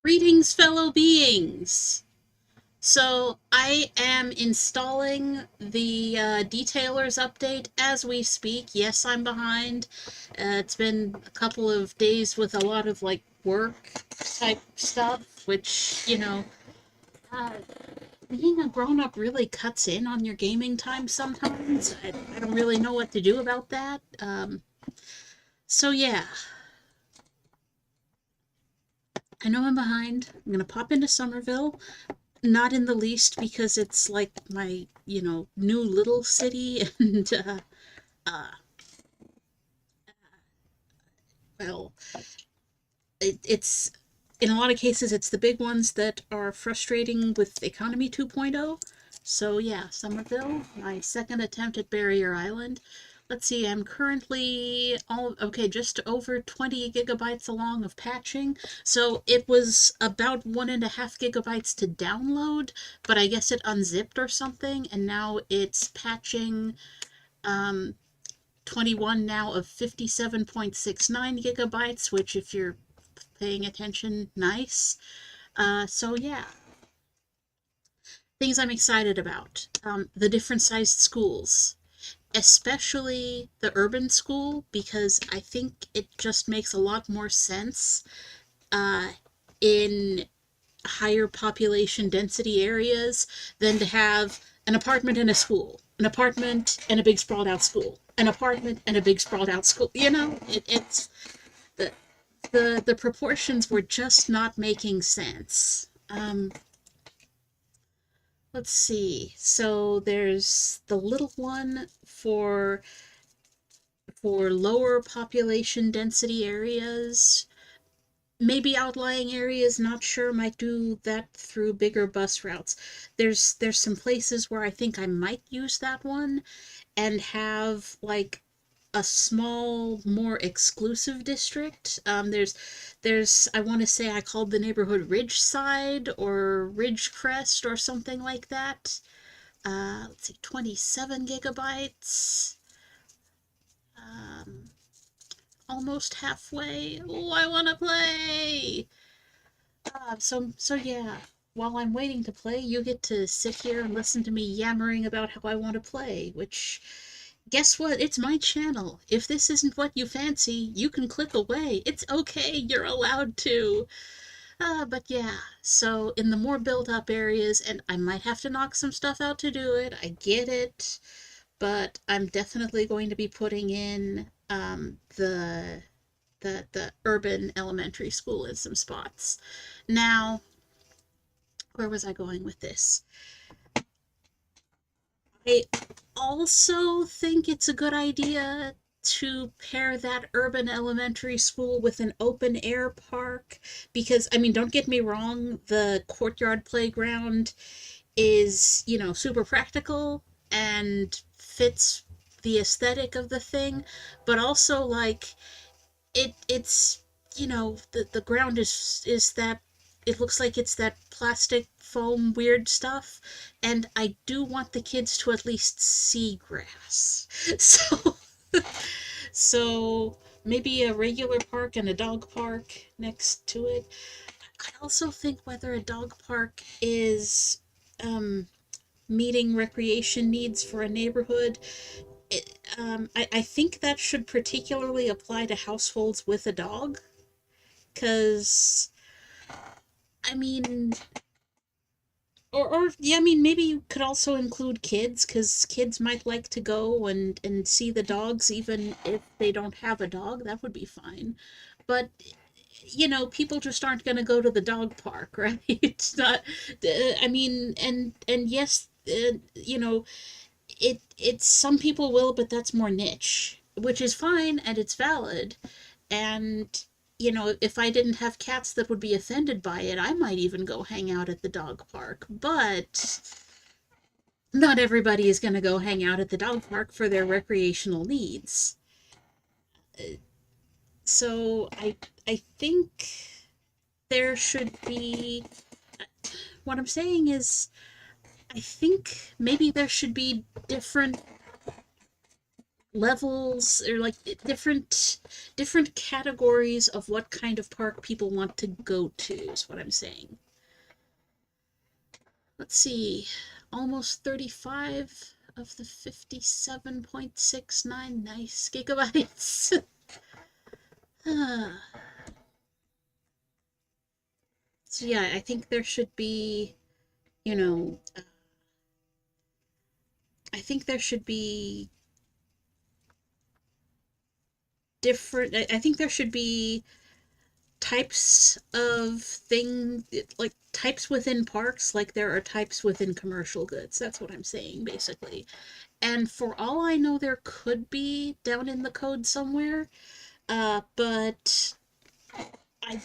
Greetings, fellow beings! So, I am installing the detailers update as we speak. Yes, I'm behind. It's been a couple of days with a lot of like work type stuff, which, uh, being a grown up really cuts in on your gaming time sometimes. I don't really know what to do about that. So, yeah, I know I'm behind. I'm gonna pop into Summerville. Not in the least because it's like my, new little city and uh well, it's in a lot of cases it's the big ones that are frustrating with economy 2.0. So yeah, Somerville, my second attempt at Barrier Island. Let's see, I'm currently just over 20 gigabytes along of patching. So it was about 1.5 gigabytes to download, but I guess it unzipped or something, and now it's patching um, 21 now of 57.69 gigabytes, which, if you're paying attention, nice. So yeah, things I'm excited about. The different sized schools, especially the urban school, because I think it just makes a lot more sense uh, in higher population density areas than to have an apartment and a school, an apartment and a big sprawled out school, an apartment and a big sprawled out school. It's the the proportions were just not making sense. Let's see. So there's the little one for lower population density areas, maybe outlying areas, not sure, might do that through bigger bus routes. There's some places where I think I might use that one and have like a small, more exclusive district. There's I want to say I called the neighborhood Ridgeside or Ridgecrest or something like that. Let's see, 27 gigabytes. Um, Almost halfway. Oh, I want to play. So yeah. While I'm waiting to play, you get to sit here and listen to me yammering about how I want to play, which, guess what? It's my channel. If this isn't what you fancy, you can click away. It's okay, you're allowed to. But yeah, so in the more built up areas, and I might have to knock some stuff out to do it, I get it, but I'm definitely going to be putting in the urban elementary school in some spots. Now, where was I going with this? I also think it's a good idea to pair that urban elementary school with an open air park because, I mean, don't get me wrong, the courtyard playground is, super practical and fits the aesthetic of the thing, but also like it's the ground is that it looks like it's that plastic foam weird stuff, and I do want the kids to at least see grass. So so maybe a regular park and a dog park next to it. I also think whether a dog park is um meeting recreation needs for a neighborhood, I think that should particularly apply to households with a dog, because, I mean, or yeah, I mean, maybe you could also include kids, because kids might like to go and see the dogs even if they don't have a dog. That would be fine. But, people just aren't going to go to the dog park, right? It's not, I mean, and yes, it's some people will, but that's more niche, which is fine and it's valid. And if I didn't have cats that would be offended by it, I might even go hang out at the dog park. But not everybody is going to go hang out at the dog park for their recreational needs. So I think there should be, what I'm saying is, I think maybe there should be different levels or like different categories of what kind of park people want to go to is what I'm saying. Let's see. Almost 35 of the 57.69 nice gigabytes. So yeah, I think there should be, you know, I think there should be I think there should be types of thing like types within parks like there are types within commercial goods. That's what I'm saying basically. And for all I know there could be down in the code somewhere, but I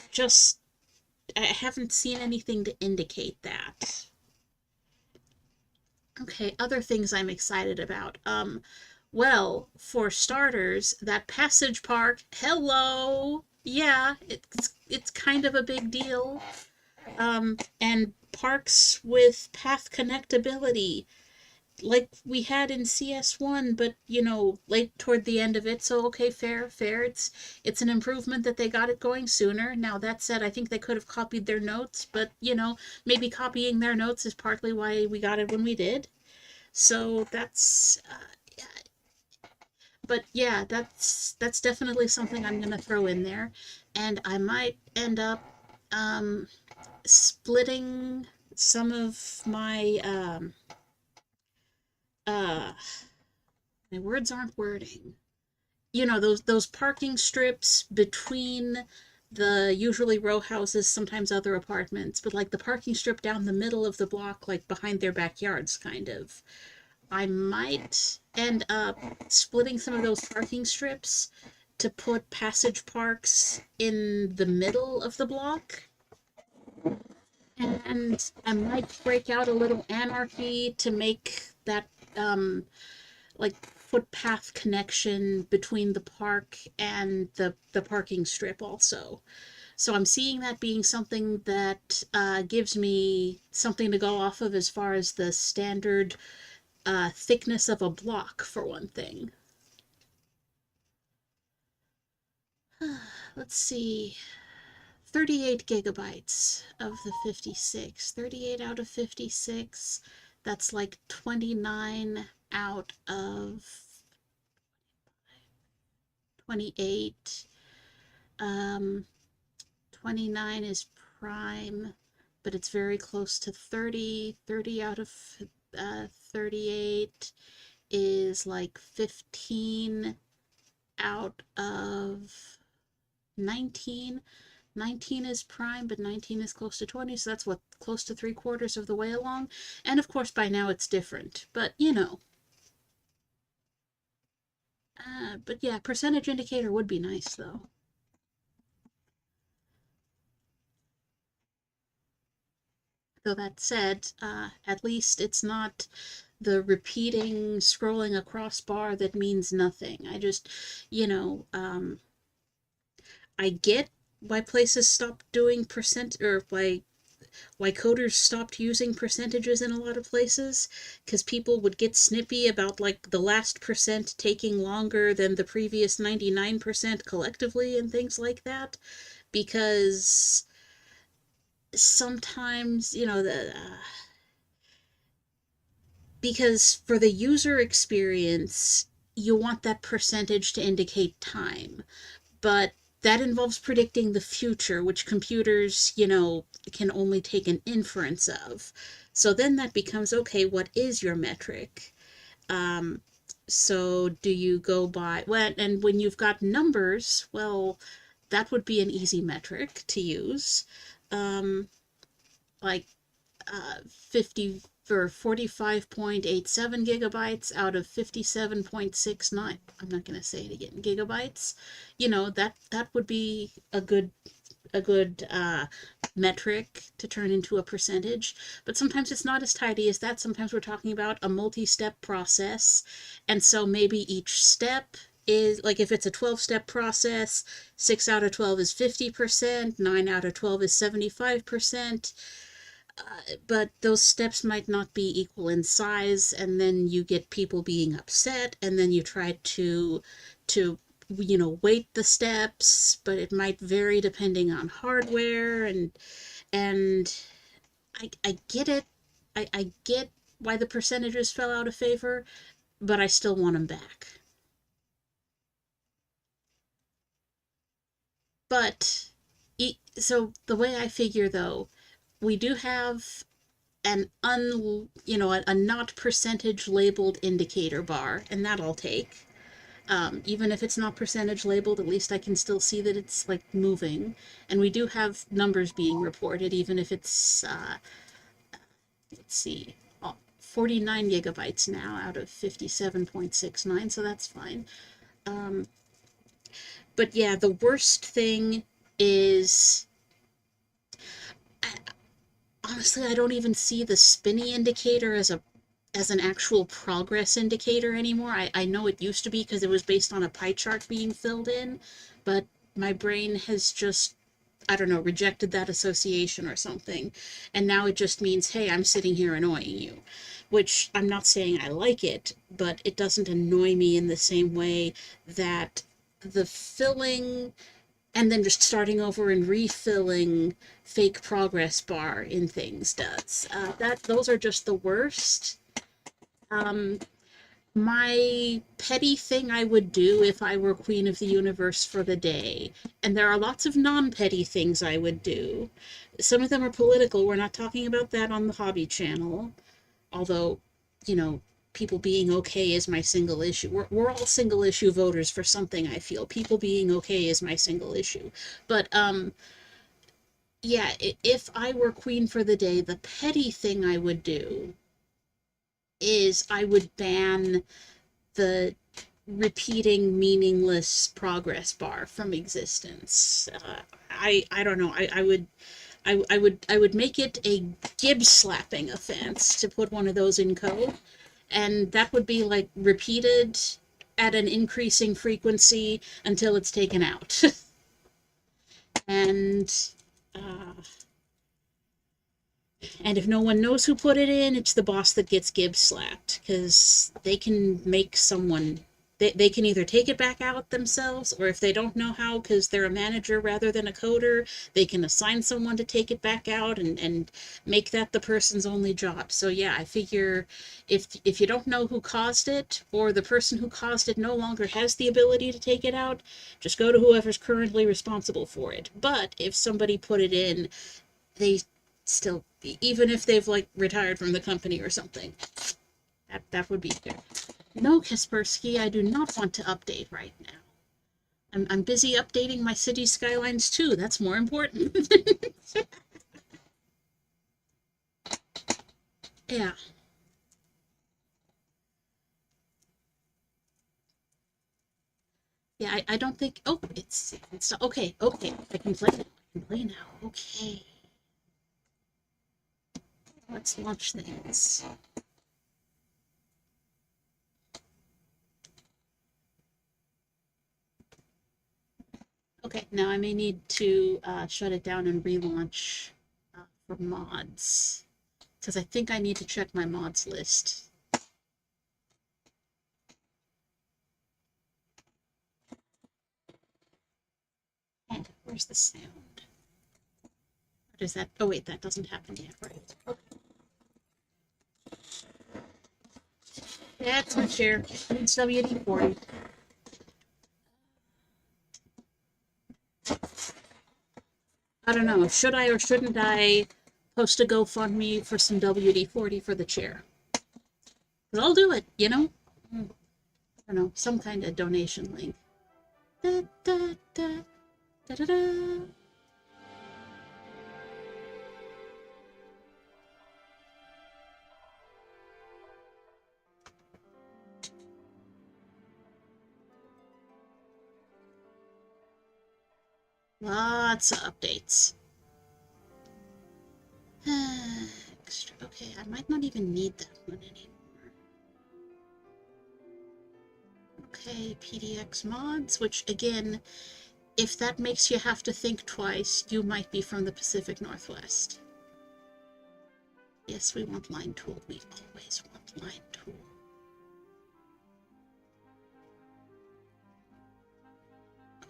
I haven't seen anything to indicate that. Okay, other things I'm excited about. Well, for starters, that Passage Park, hello. Yeah, it's kind of a big deal. And parks with path connectability, like we had in CS1, but late toward the end of it. So okay, fair, fair. It's an improvement that they got it going sooner. Now that said, I think they could have copied their notes, but maybe copying their notes is partly why we got it when we did. So but yeah, that's definitely something I'm gonna throw in there, and I might end up um, splitting some of uh, my words aren't wording. Those parking strips between the usually row houses, sometimes other apartments, but like the parking strip down the middle of the block, like behind their backyards, kind of. I might end up splitting some of those parking strips to put passage parks in the middle of the block. And I might break out a little anarchy to make that like footpath connection between the park and the parking strip also. So I'm seeing that being something that gives me something to go off of as far as the standard thickness of a block, for one thing. Let's see. 38 gigabytes of the 56. 38 out of 56. That's like 29 out of 28. 29 is prime, but it's very close to 30. 30 out of 38 is like 15 out of 19. 19 is prime, but 19 is close to 20, so that's what, close to 3/4 of the way along. And of course, by now it's different, but but yeah, percentage indicator would be nice though. Though that said, at least it's not the repeating scrolling across bar that means nothing. I just, I get why places stopped doing percent, or why coders stopped using percentages in a lot of places, because people would get snippy about like the last percent taking longer than the previous 99% collectively and things like that, because sometimes because for the user experience you want that percentage to indicate time, but that involves predicting the future, which computers, can only take an inference of. So then that becomes, okay, what is your metric? Um, so do you go by, well, and when you've got numbers, well, that would be an easy metric to use. Um, like 50 for 45.87 gigabytes out of 57.69. I'm not going to say it again, gigabytes. That would be a good metric to turn into a percentage. But sometimes it's not as tidy as that. Sometimes we're talking about a multi-step process, and so maybe each step is like, if it's a 12-step process, 6 out of 12 is 50%, 9 out of 12 is 75%. but those steps might not be equal in size, and then you get people being upset, and then you try to weight the steps, but it might vary depending on hardware, and I get it. I get why the percentages fell out of favor, but I still want them back. But so the way I figure though, we do have an a not percentage labeled indicator bar, and that I'll take. Even if it's not percentage labeled, at least I can still see that it's like moving. And we do have numbers being reported, even if it's let's see, 49 gigabytes now out of 57.69, so that's fine. Um, but yeah, the worst thing is, honestly, I don't even see the spinny indicator as an actual progress indicator anymore. I know it used to be because it was based on a pie chart being filled in, but my brain has just, I don't know, rejected that association or something. And now it just means, hey, I'm sitting here annoying you. Which I'm not saying I like it, but it doesn't annoy me in the same way that the filling and then just starting over and refilling fake progress bar in things does. Those are just the worst. Um, my petty thing I would do if I were queen of the universe for the day, and there are lots of non-petty things I would do. Some of them are political. We're not talking about that on the hobby channel, although, you know, people being okay is my single issue. We're all single issue voters for something, I feel. People being okay is my single issue. But yeah, if I were queen for the day, the petty thing I would do is I would ban the repeating meaningless progress bar from existence. I don't know. I would make it a Gibbs slapping offense to put one of those in code, and that would be like repeated at an increasing frequency until it's taken out. and uh, and if no one knows who put it in, it's the boss that gets Gibbs slapped, because they can make someone, they can either take it back out themselves, or if they don't know how because they're a manager rather than a coder, they can assign someone to take it back out and make that the person's only job. So yeah, I figure if you don't know who caused it, or the person who caused it no longer has the ability to take it out, just go to whoever's currently responsible for it. But if somebody put it in, they still, even if they've like retired from the company or something, that would be fair. No, Kaspersky, I do not want to update right now. I'm busy updating my city skylines too. That's more important. Yeah. Yeah, I don't think, oh, it's okay, okay. I can play now. I can play now. Okay. Let's launch things. Okay, now I may need to shut it down and relaunch for mods, because I think I need to check my mods list. And where's the sound? Or does that, oh wait, that doesn't happen yet, right? Okay. That's my chair. Needs WD-40. I don't know, should I or shouldn't I post a GoFundMe for some WD-40 for the chair? Because I'll do it, you know? I don't know, some kind of donation link. Da, da, da, da, da, da. Lots of updates. Extra. Okay, I might not even need that one anymore. Okay, PDX Mods, which again, if that makes you have to think twice, you might be from the Pacific Northwest. Yes, we want line tool. We always want line tool.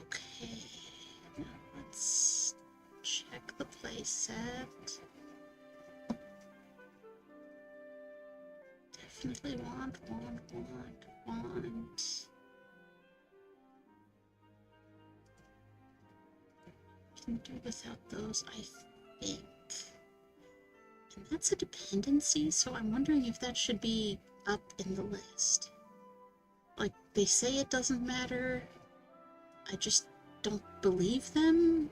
Okay, now let's check the playset. Definitely want. Can do without those, I think. And that's a dependency, so I'm wondering if that should be up in the list. Like, they say it doesn't matter. I just don't believe them.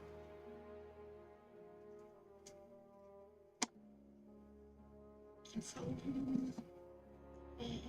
Info. Okay.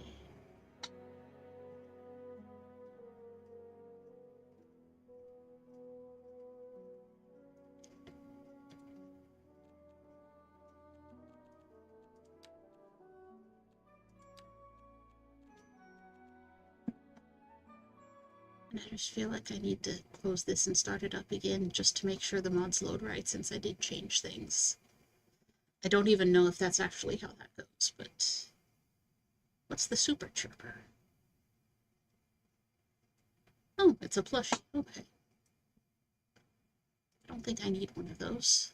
And I just feel like I need to close this and start it up again just to make sure the mods load right, since I did change things. I don't even know if that's actually how that goes, but what's the super chirper? Oh, it's a plushie. Okay. I don't think I need one of those.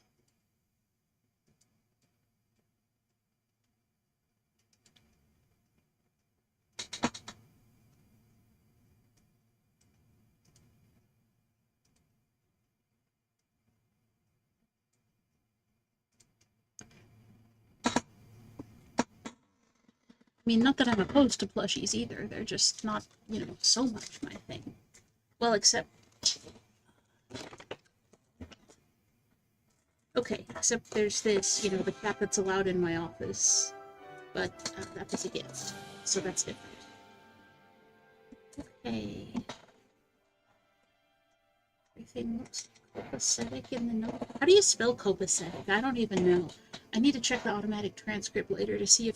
I mean, not that I'm opposed to plushies either. They're just not, you know, so much my thing. Well, except... Okay, except there's this, you know, the cat that's allowed in my office. But that was a gift, so that's different. Okay. Everything looks copacetic in the note. How do you spell copacetic? I don't even know. I need to check the automatic transcript later to see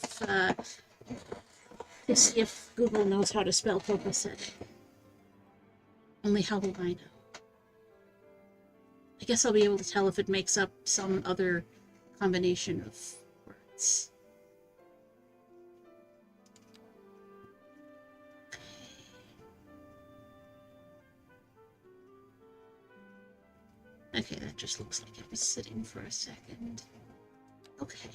if Google knows how to spell copacetic. Only how will I know? I guess I'll be able to tell if it makes up some other combination of words. Okay, that just looks like it was sitting for a second. Okay.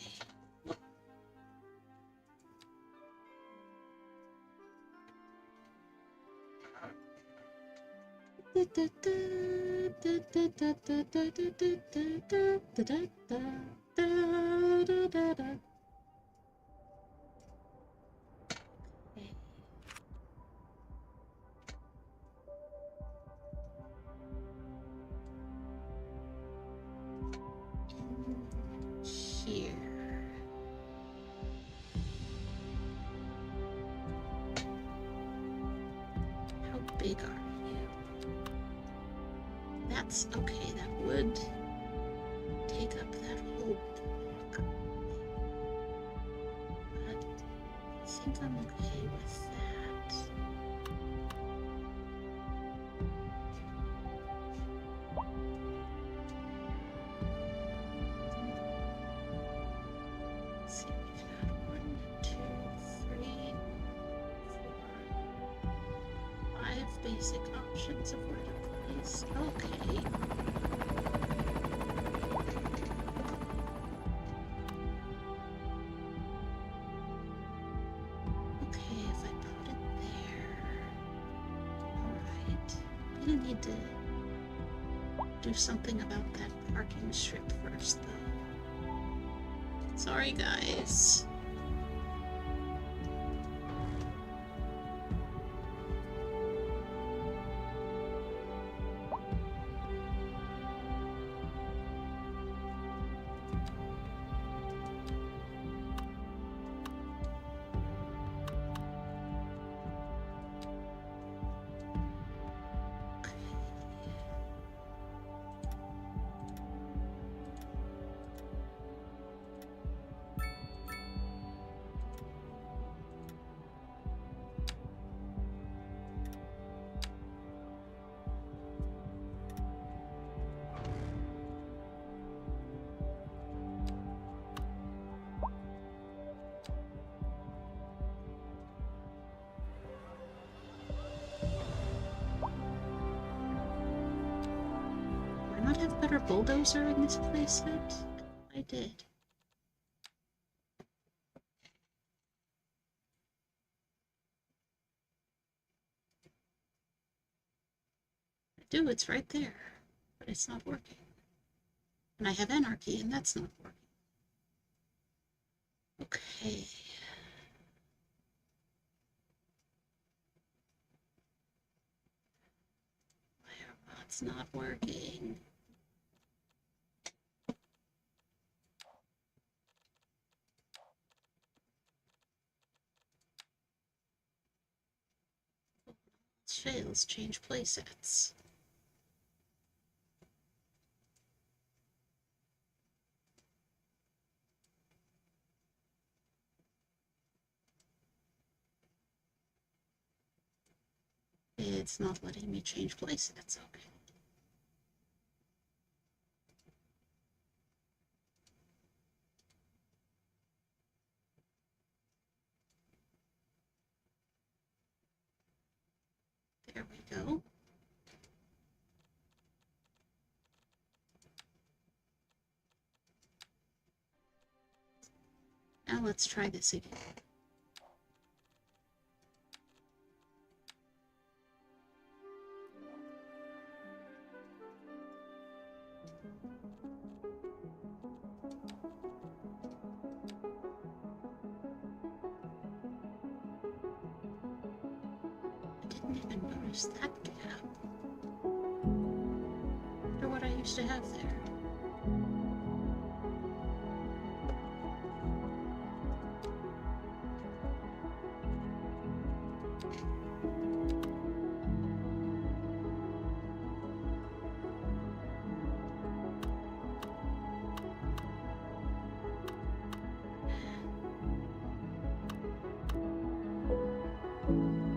Here. How big are you? That's okay, that would take up that whole block. But I think I'm okay with that. Let's see, we've got 1, 2, 3, 4, 5 basic options of where to place. Okay. Okay, if I put it there. Alright. I'm gonna need to do something about that parking strip first, though. Sorry, guys. better bulldozer in this playset? I did. I do, it's right there, but it's not working. And I have anarchy, and that's not working. Okay. It's not working. Fails, change playsets. It's not letting me change playsets, okay. There we go. Now let's try this again. I didn't even notice that gap. I wonder what I used to have there.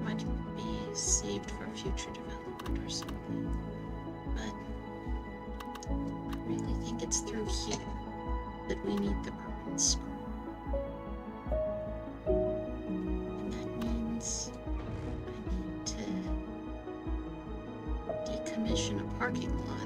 Might be saved for future development or something, but I really think it's through here that we need the urban scroll. And that means I need to decommission a parking lot.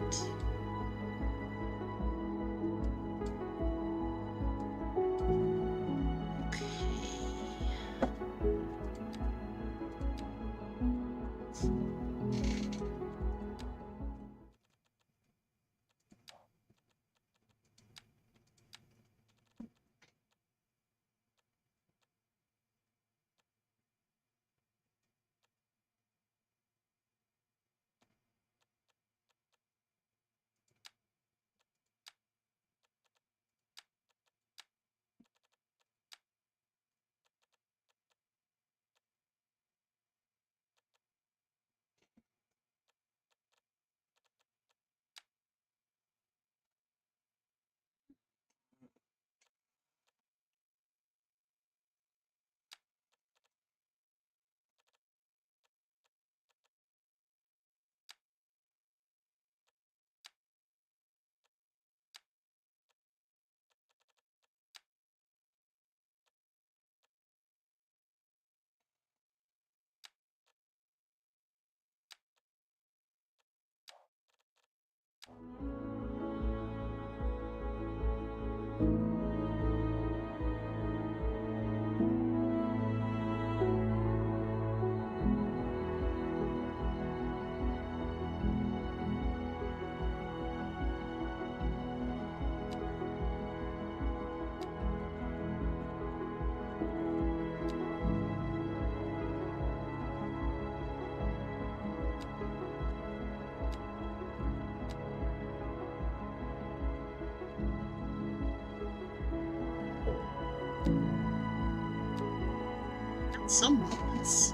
Some moments.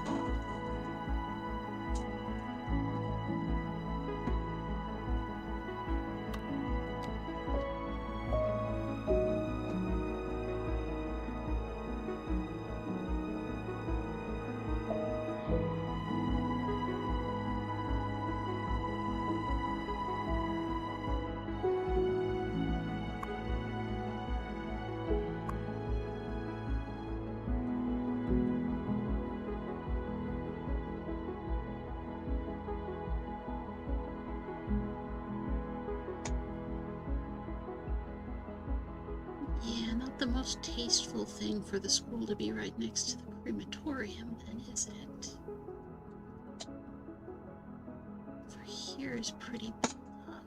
not the most tasteful thing for the school to be right next to the crematorium, then, is it? For here is pretty built up.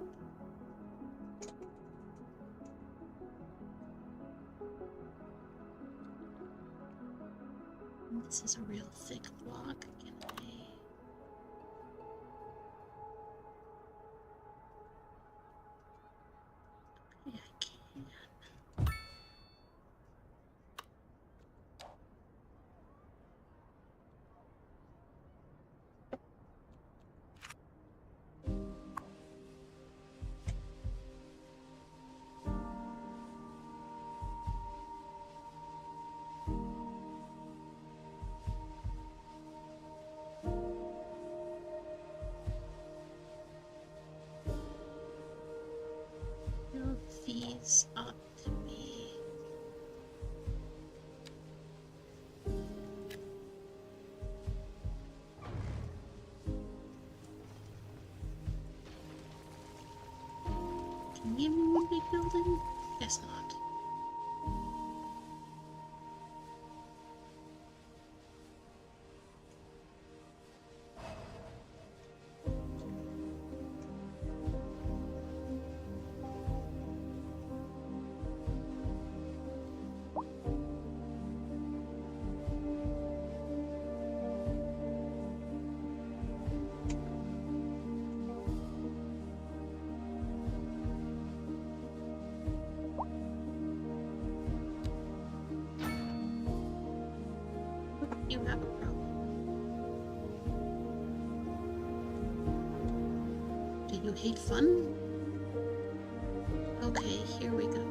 And this is a real thick block. Can I... Okay, I can. Build these up to be... Can you move a big building? Guess not. You have a problem. Do you hate fun? Okay, here we go.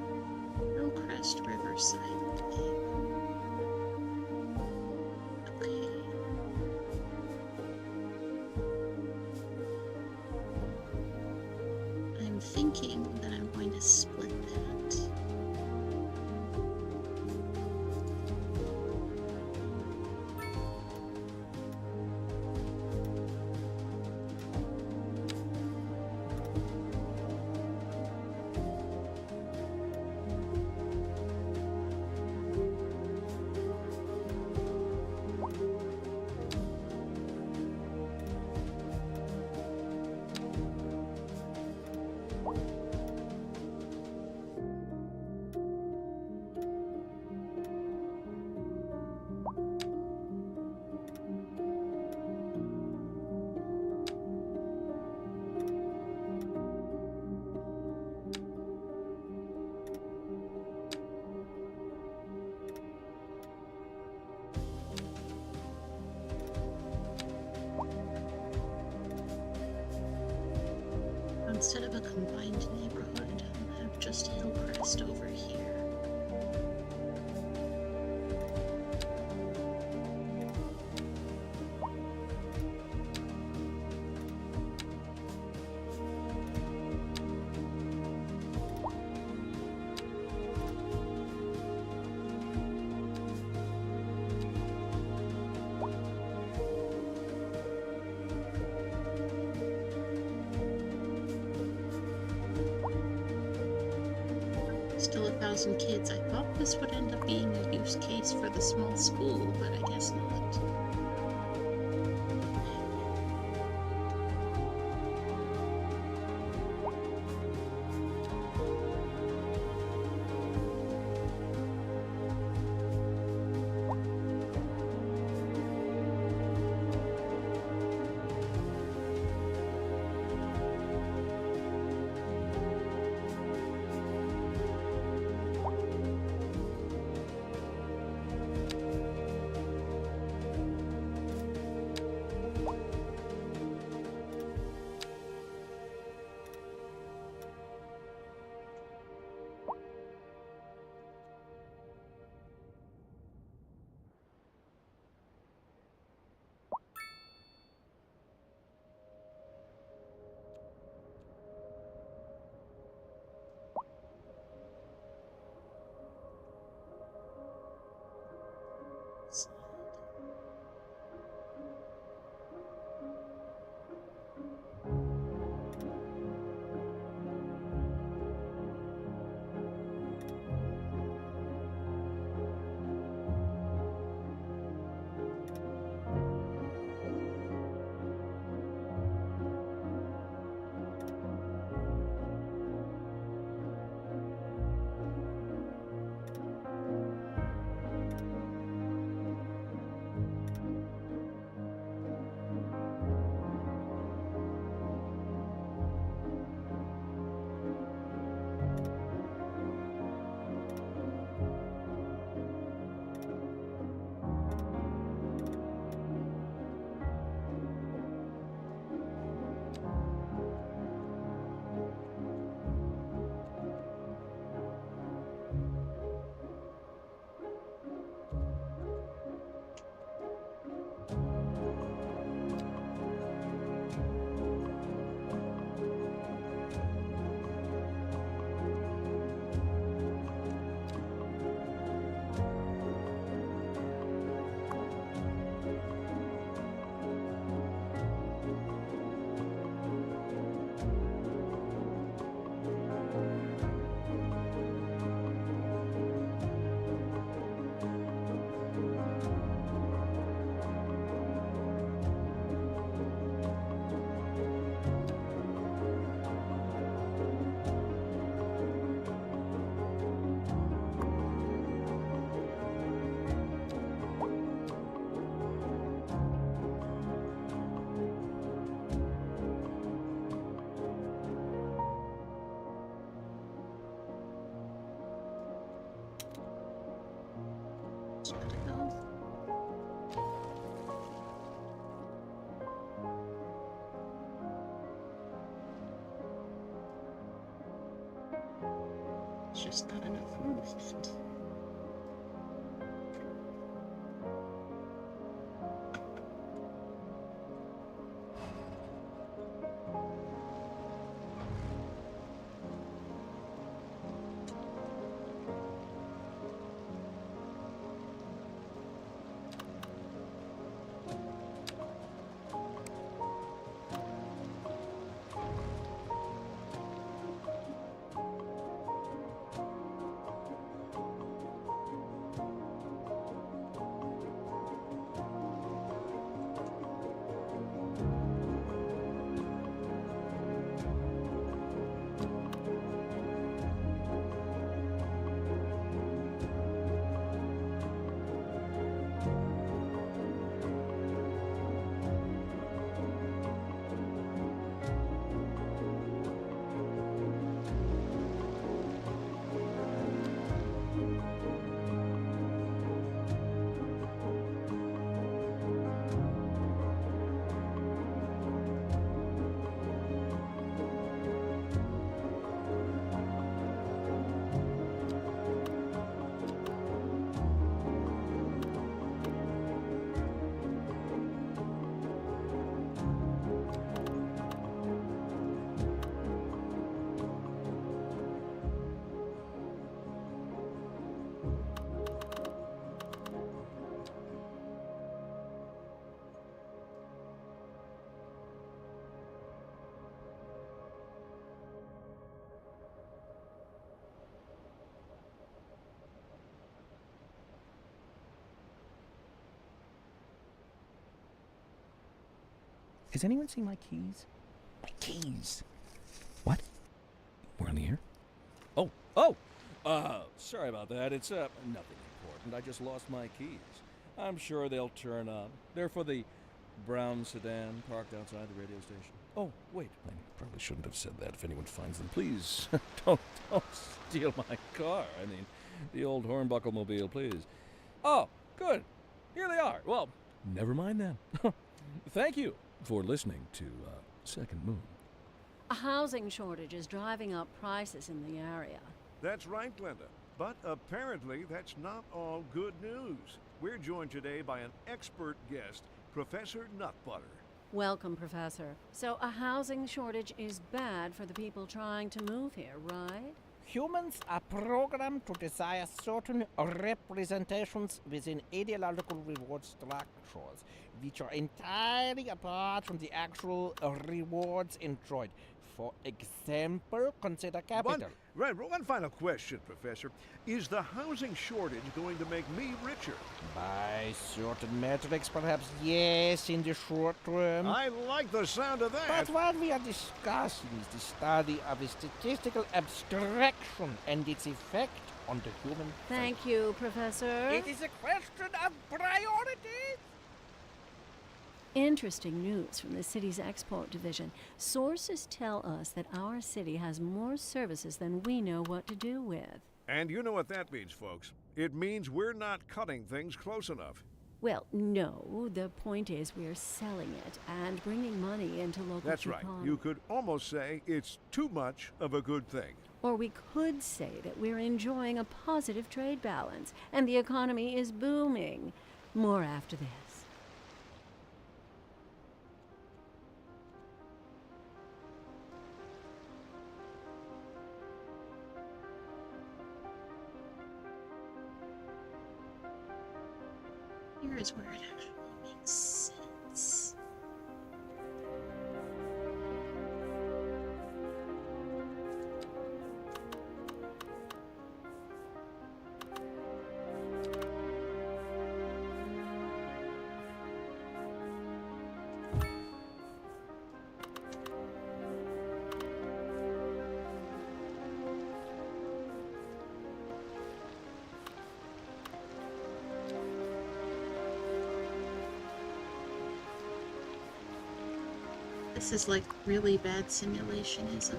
Hillcrest Riverside. Okay. I'm thinking that I'm going to split that. Instead of a combined neighborhood, I'll have just Hillcrest over here. Still 1,000 kids. I thought this would end up being a use case for the small school, but I guess not. It's just not enough movement. Has anyone seen my keys? My keys! What? We're on the air? Sorry about that. It's, nothing important. I just lost my keys. I'm sure they'll turn up. They're for the brown sedan parked outside the radio station. Oh, wait. I probably shouldn't have said that. If anyone finds them, please don't steal my car. I mean, the old Hornbuckle mobile, please. Oh, good. Here they are. Well, never mind then. Thank you for listening to Second Moon. A housing shortage is driving up prices in the area. That's right, Glenda. But apparently that's not all good news. We're joined today by an expert guest, Professor Nutbutter. Welcome, Professor. So a housing shortage is bad for the people trying to move here, right? Humans are programmed to desire certain representations within ideological reward structures, which are entirely apart from the actual rewards enjoyed. For example, consider capital. One final question, Professor. Is the housing shortage going to make me richer? By certain metrics, perhaps yes, in the short term. I like the sound of that. But what we are discussing is the study of a statistical abstraction and its effect on the human. Thank you, Professor. It is a question of priorities. Interesting news from the city's export division. Sources tell us that our city has more services than we know what to do with. And you know what that means, folks. It means we're not cutting things close enough. Well, no. The point is we're selling it and bringing money into local That's right. economy. You could almost say it's too much of a good thing. Or we could say that we're enjoying a positive trade balance and the economy is booming. More after this. Here is where it actually makes sense. This is like really bad simulationism.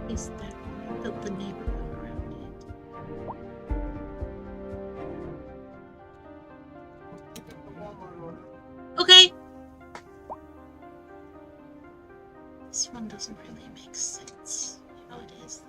Is that one? Built the neighborhood around it. Okay. This one doesn't really make sense how it is though.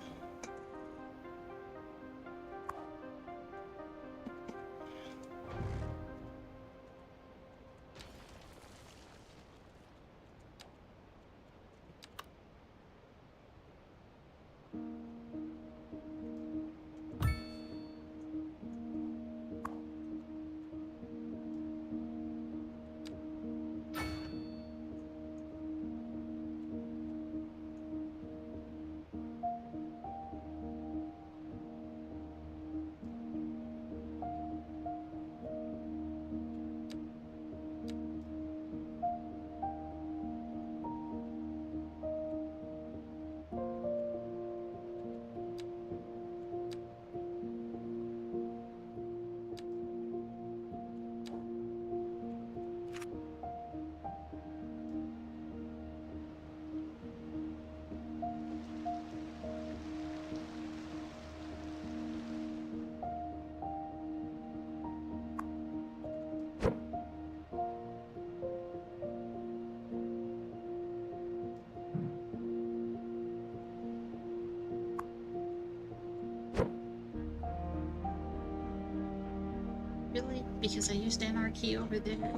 Really? Because I used anarchy over there.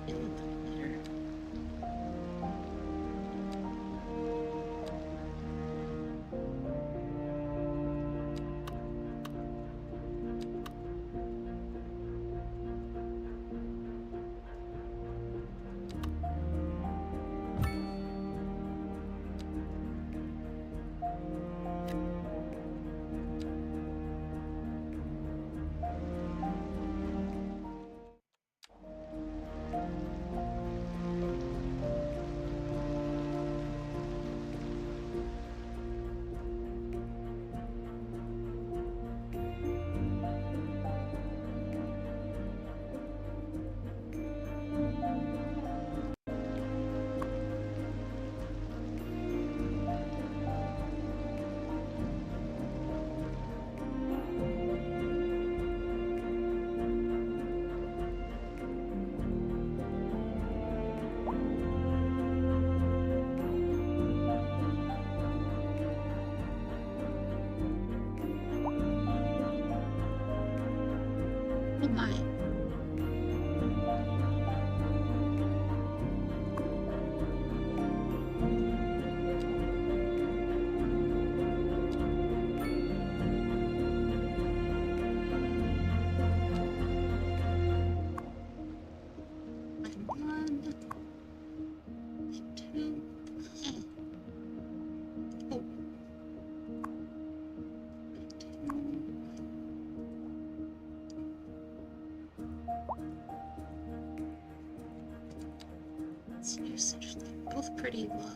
It would look better. Oh my. One, two, oh. It's usage, they're both pretty low.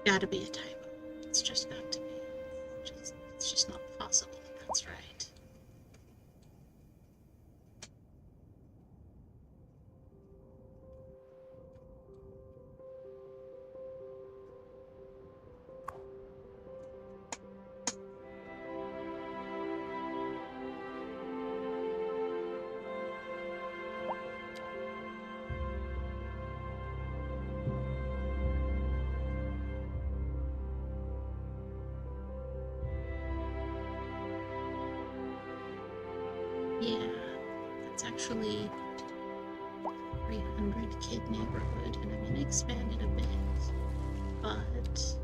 Gotta be a typo. It's just got to be. It's just not possible. That's right. Yeah, that's actually 300 kid neighborhood, and I'm gonna expand it a bit, but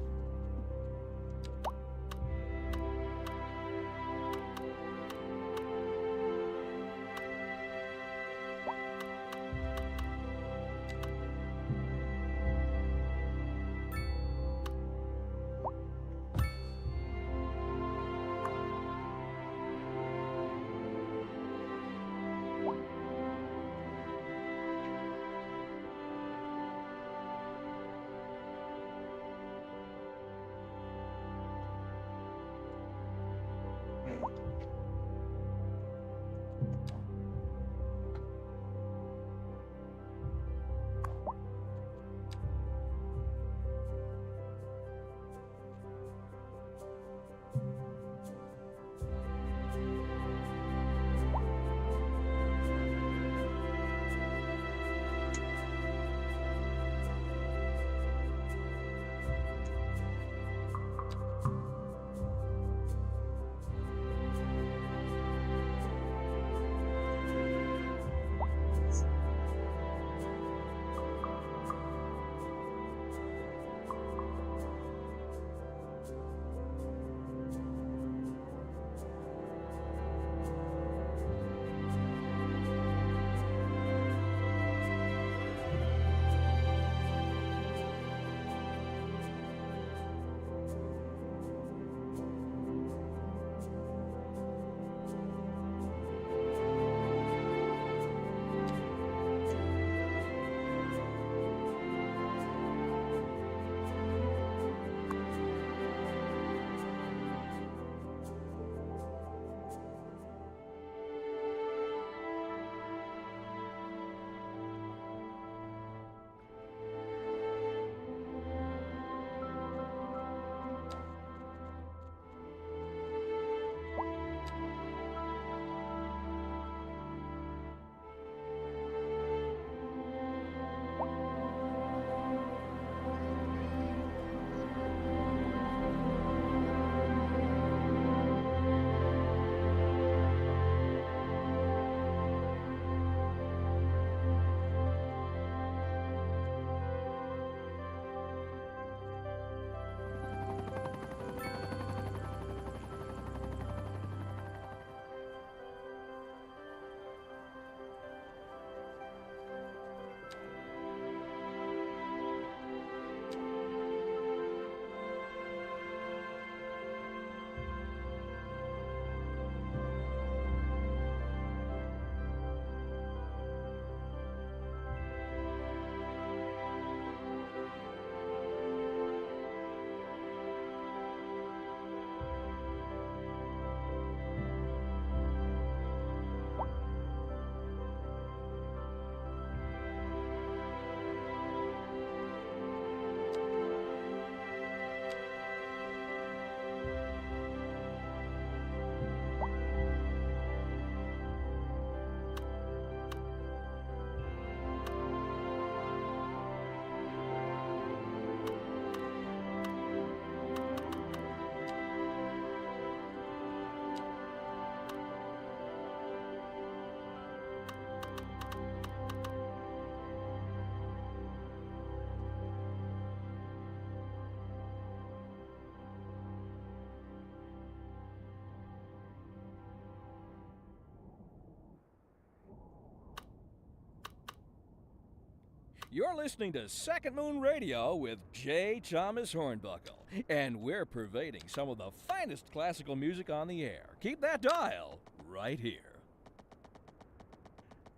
You're listening to Second Moon Radio with J. Thomas Hornbuckle, and we're pervading some of the finest classical music on the air. Keep that dial right here.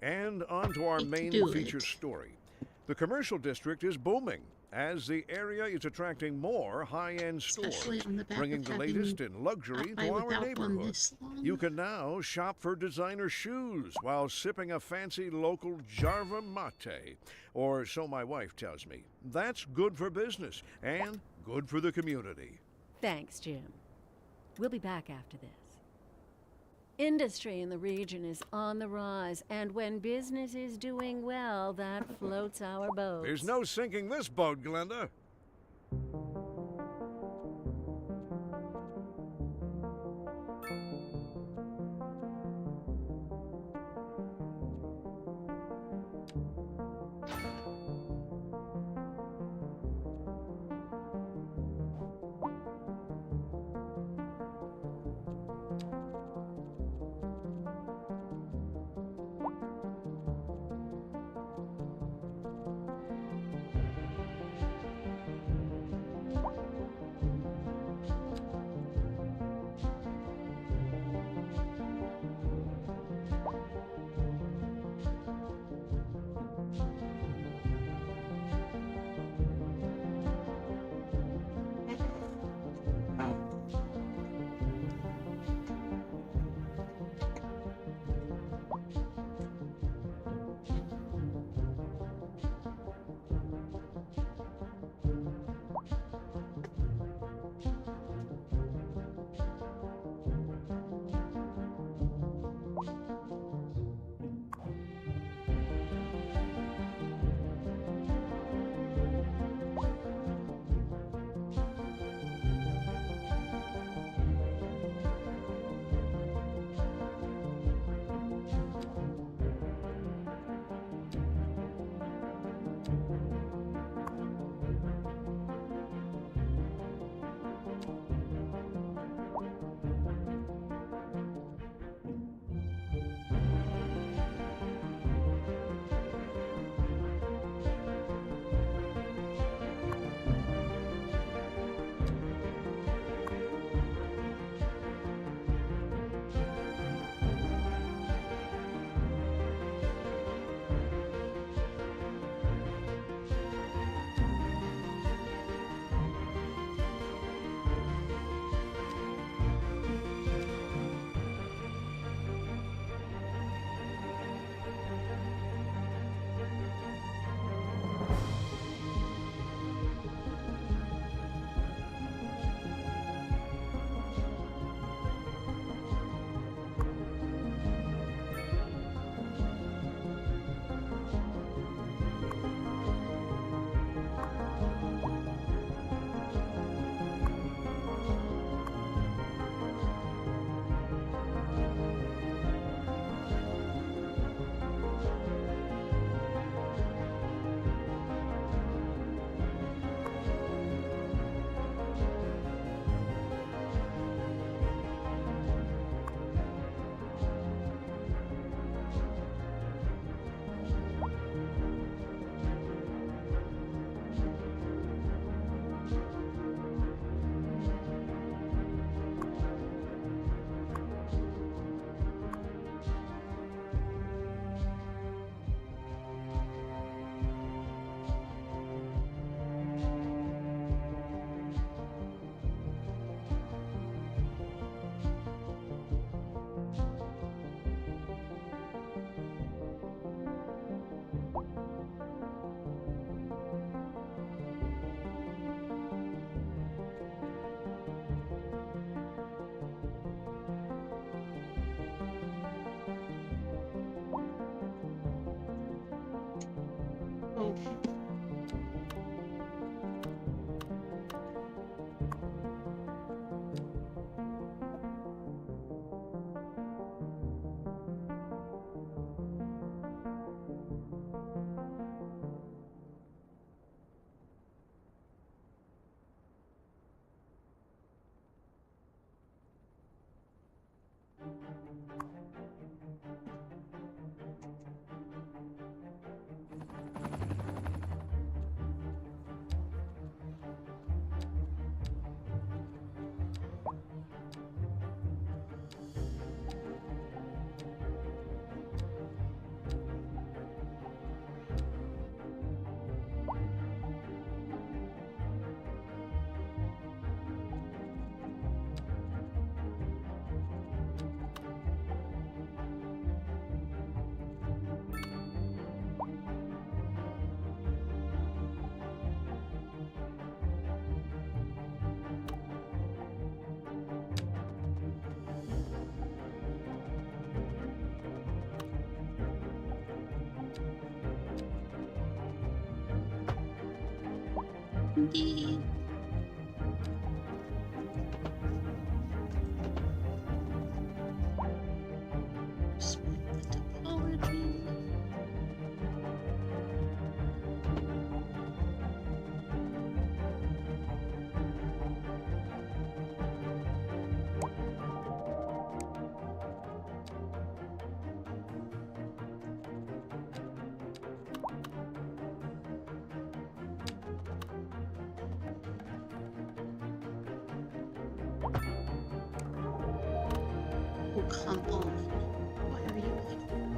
And on to our We can main do feature it. story. The commercial district is booming as the area is attracting more high-end Especially stores, on the back bringing of the having latest in luxury got by to our without one neighborhood. this long. You can now shop for designer shoes while sipping a fancy local Jarva mate, or so my wife tells me. That's good for business and good for the community. Thanks, Jim. We'll be back after this. Industry in the region is on the rise, and when business is doing well, that floats our boats. There's no sinking this boat, Glenda. Indeed. Respect the topology. Oh, come on. Why are you like that?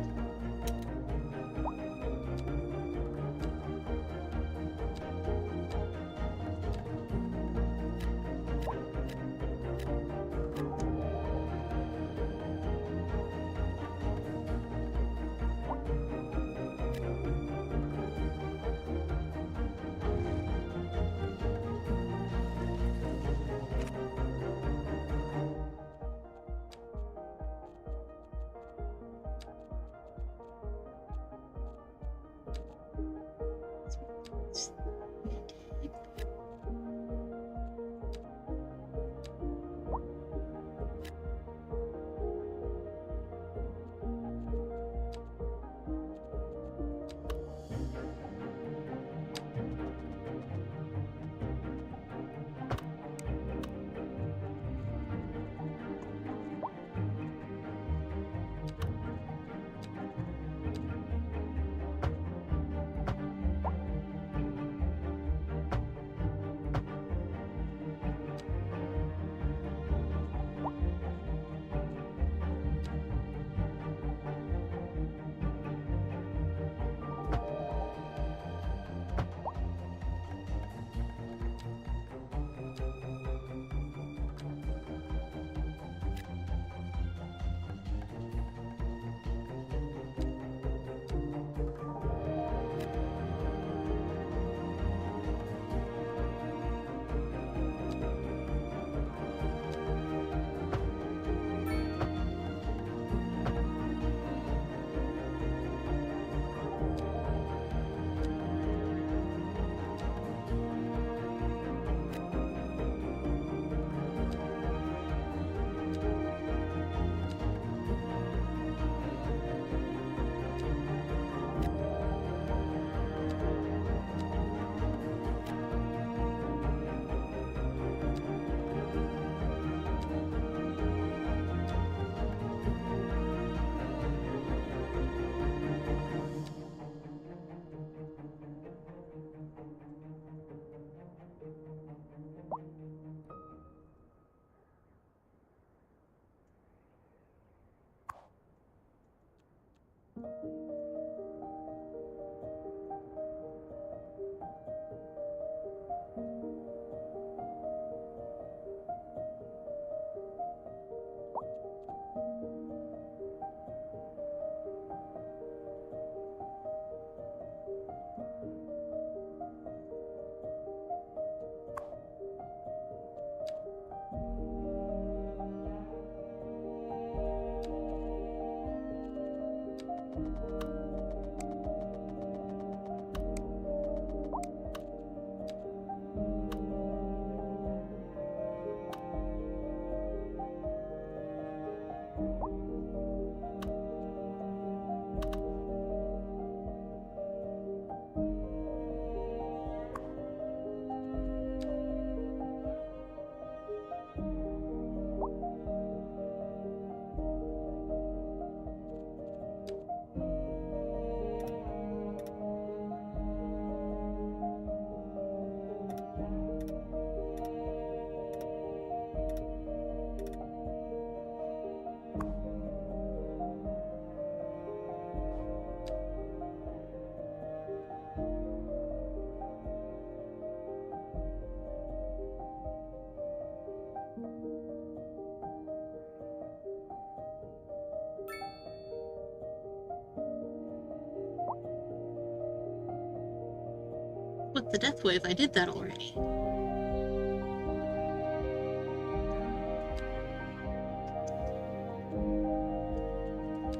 with the death wave. I did that already.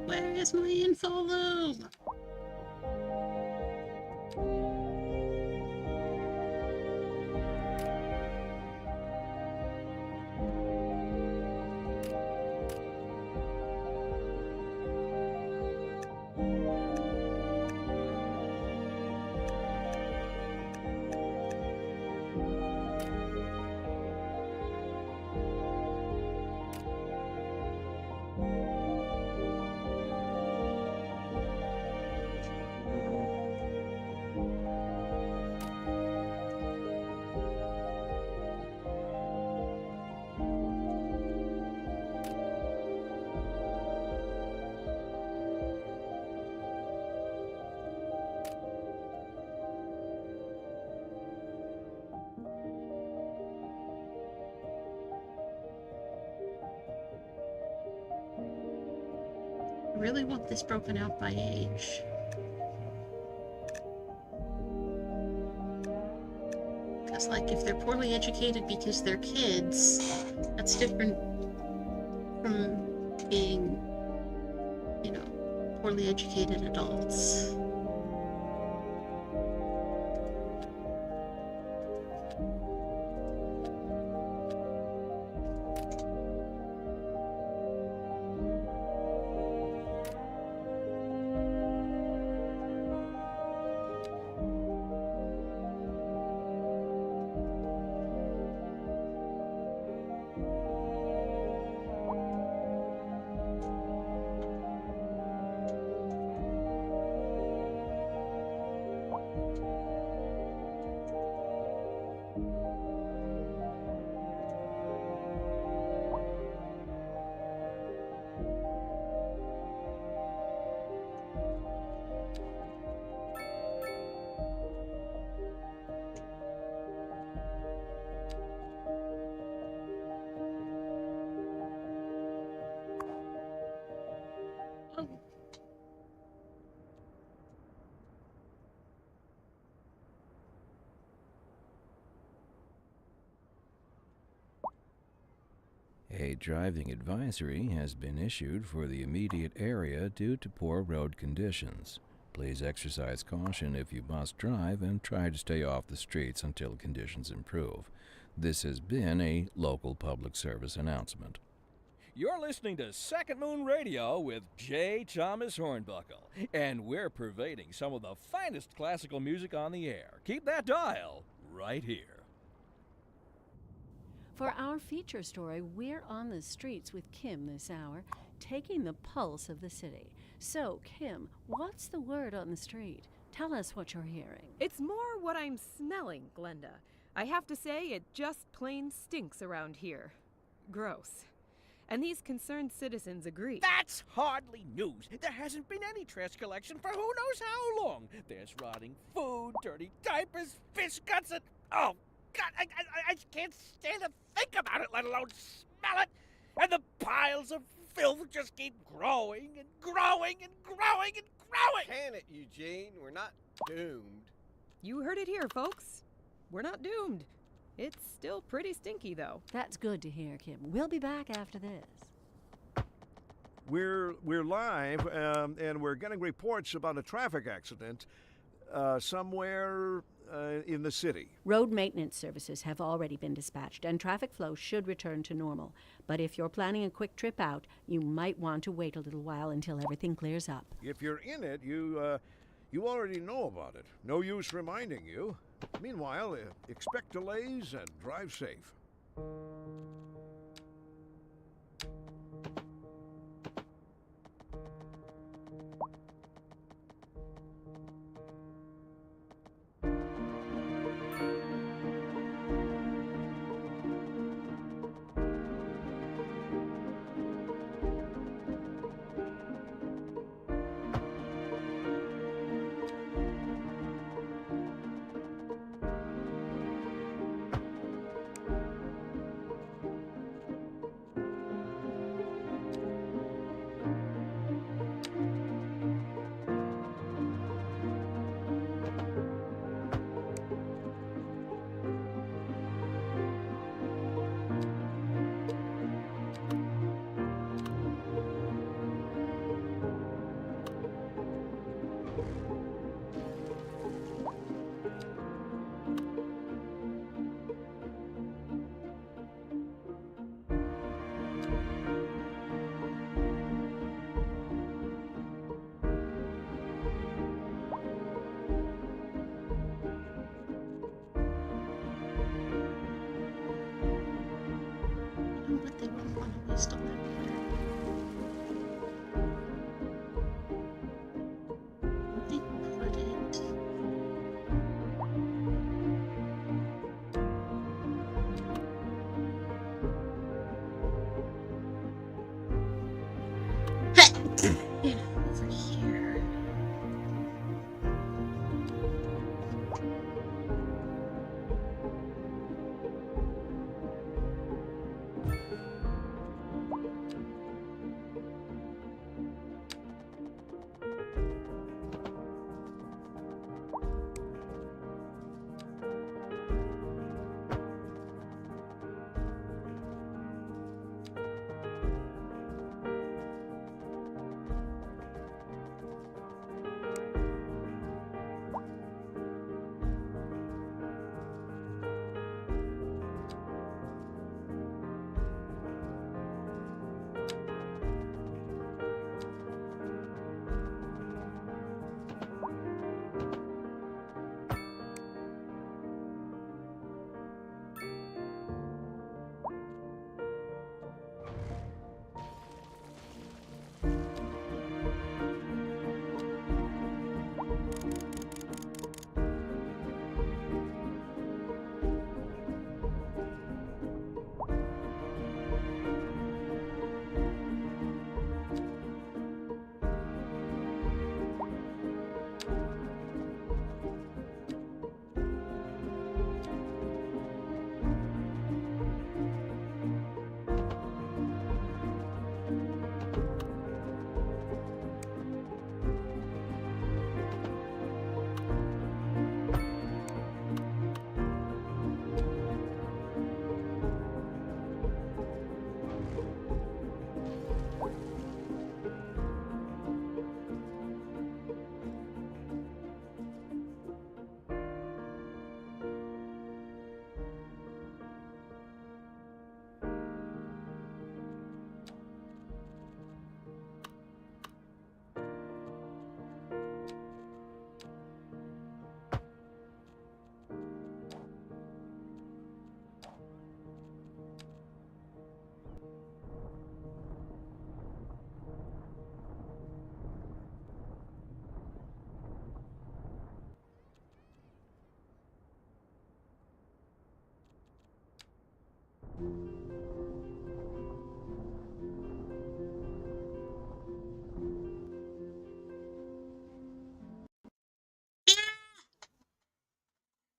Where is my info loom? I really want this broken out by age. Because, like, if they're poorly educated because they're kids, that's different from being, you know, poorly educated adults. Oh. A driving advisory has been issued for the immediate area due to poor road conditions. Please exercise caution if you must drive and try to stay off the streets until conditions improve. This has been a local public service announcement. You're listening to Second Moon Radio with J. Thomas Hornbuckle, and we're pervading some of the finest classical music on the air. Keep that dial right here. For our feature story, we're on the streets with Kim this hour, taking the pulse of the city. So, Kim, what's the word on the street? Tell us what you're hearing. It's more what I'm smelling, Glenda. I have to say, it just plain stinks around here. Gross. And these concerned citizens agree. That's hardly news. There hasn't been any trash collection for who knows how long. There's rotting food, dirty diapers, fish guts, and... Oh, God, I can't stand to think about it, let alone smell it. And the piles of filth just keep growing and growing and growing and growing. Can it, Eugene? We're not doomed. You heard it here, folks. We're not doomed. It's still pretty stinky, though. That's good to hear, Kim. We'll be back after this. We're live, and we're getting reports about a traffic accident somewhere in the city. Road maintenance services have already been dispatched, and traffic flow should return to normal. But if you're planning a quick trip out, you might want to wait a little while until everything clears up. If you're in it, you already know about it. No use reminding you. Meanwhile, expect delays and drive safe. based on that plan. I put it. Hey! Over here.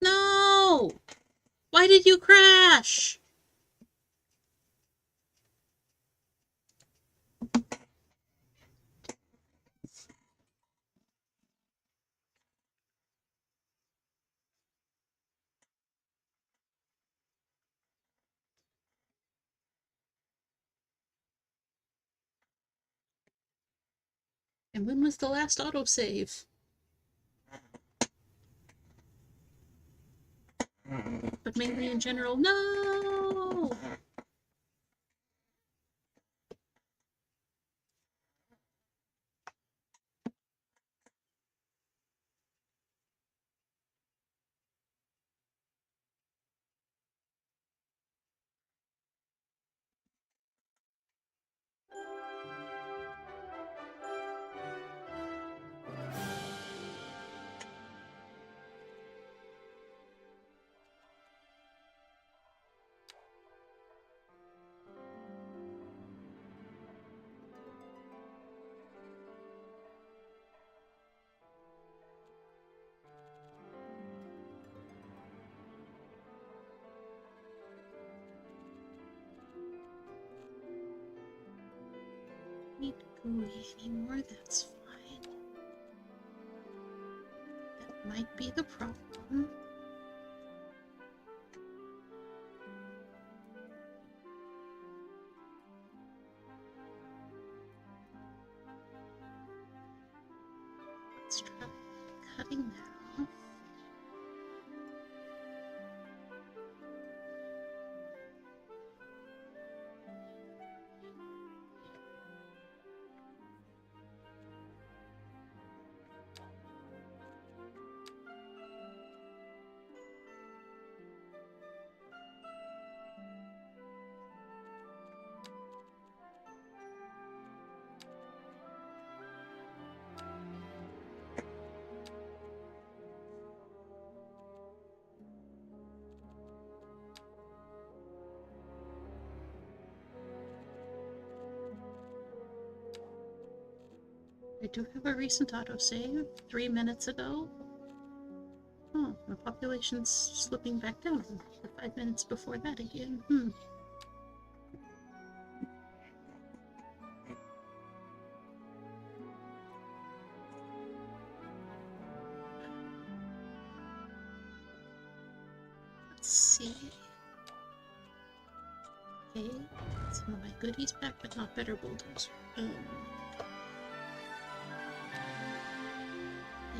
No! Why did you crash? And when was the last autosave? But mainly in general, no! Need GUI anymore, that's fine. That might be the problem. Let's try cutting that off. do have a recent autosave 3 minutes ago. Oh, the population's slipping back down for 5 minutes before that again. Let's see. Okay, some of my goodies back, but not better bulldozer.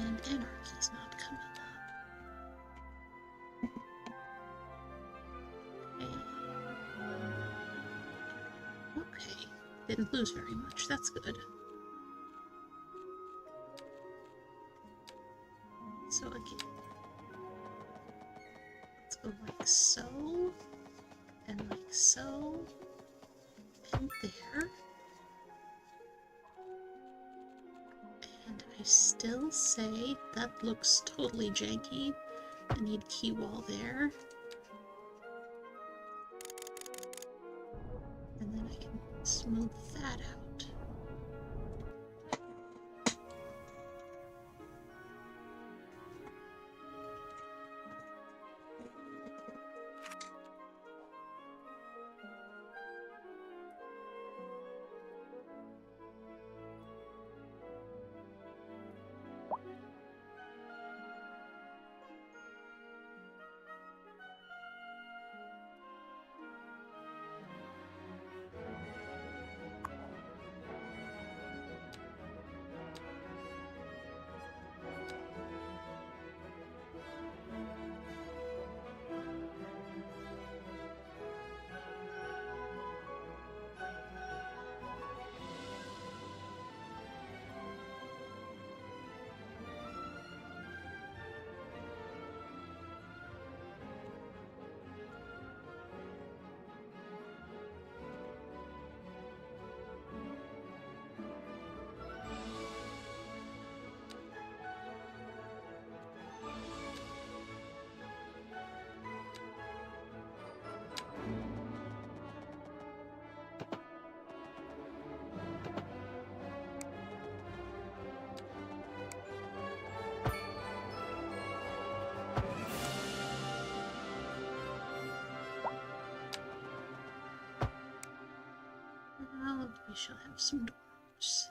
And anarchy's not coming up. Okay, didn't lose very much. That's good. So again, let's go like so, and like so, and there. And I still say that looks totally janky. I need key wall there. And then I can smooth that out. Now we shall have some doors.